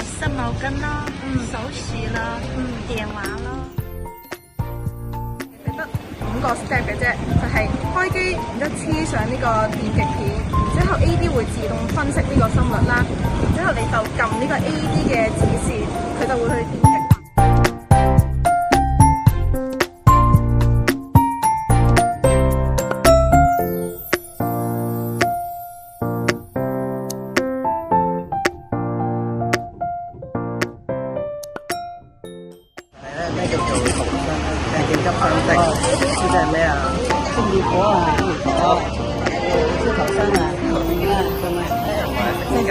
濕毛巾咯，手匙啦，電話咯。你得5個 step 嘅啫，就係開機，然之後黐上呢個電極片，然之後 AD 會自動分析呢個心率啦，然之後你就撳呢個 AD 嘅指示，佢就會去點擊。咩叫做重傷？緊急傷職，呢隻係咩啊？燒熱火啊，燒頭傷啊，瞓覺。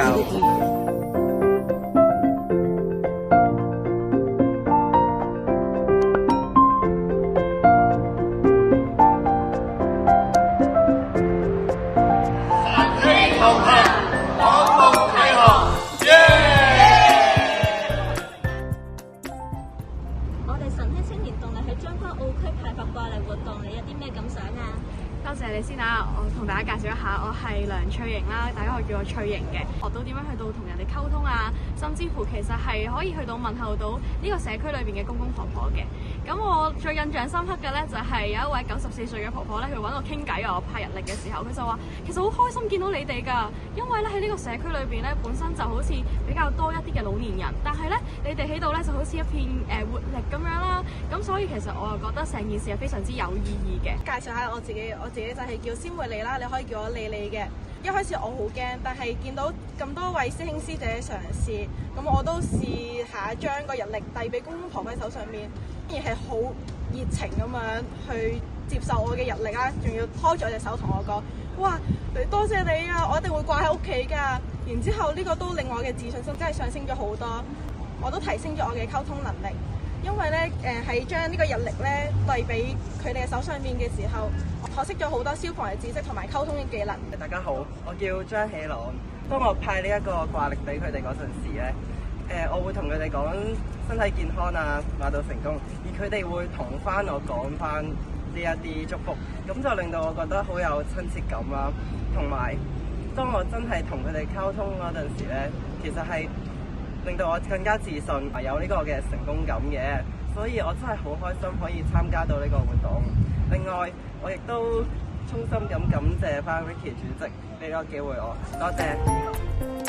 晨曦青年動力喺將軍澳區派發過嚟活動，你有啲咩感想啊？多謝你先啊！我同大家介紹一下，我係梁翠瑩啦，大家可以叫我翠瑩嘅。學到點樣去到同人哋溝通啊，甚至乎其實係可以去到問候到呢個社區裏邊嘅公公婆婆嘅。咁我最印象深刻嘅咧，就係有一位94歲嘅婆婆咧，佢揾我傾偈啊，我拍日曆嘅時候，佢就話其實好開心見到你哋㗎，因為咧喺呢個社區裏邊咧，本身就好似比較多一啲嘅老年人，但係咧你哋喺度咧就好似一片活力咁樣啦。咁所以其實我又覺得成件事係非常之有意義嘅。介紹下我自己就係叫仙慧莉啦，你可以叫我莉莉嘅。一開始我好驚，但係見到咁多位師兄師姐嘗試，咁我都試下將個日曆遞俾公公婆婆喺手上面，而係好熱情咁樣去接受我嘅日曆啦，仲要拖住我隻手同我講：哇，多謝你啊！我一定會掛喺屋企㗎。然之後呢個都令我嘅自信心真係上升咗好多，我都提升咗我嘅溝通能力。因為咧，喺將呢個日曆咧遞俾佢哋嘅手上面嘅時候，我學識咗好多消防嘅知識同埋溝通嘅技能。大家好，我叫張喜朗。當我派呢一個掛曆俾佢哋嗰陣時咧，我會同佢哋講身體健康啊，馬到成功，而佢哋會同翻我講翻呢一啲祝福，咁就令到我覺得好有親切感啦。同埋，當我真係同佢哋溝通嗰陣時咧，其實係令到我更加自信，有呢個嘅成功感嘅，所以我真係好開心可以參加到呢個活動。另外，我亦都衷心咁感謝翻 Ricky 主席俾個機會我，多謝。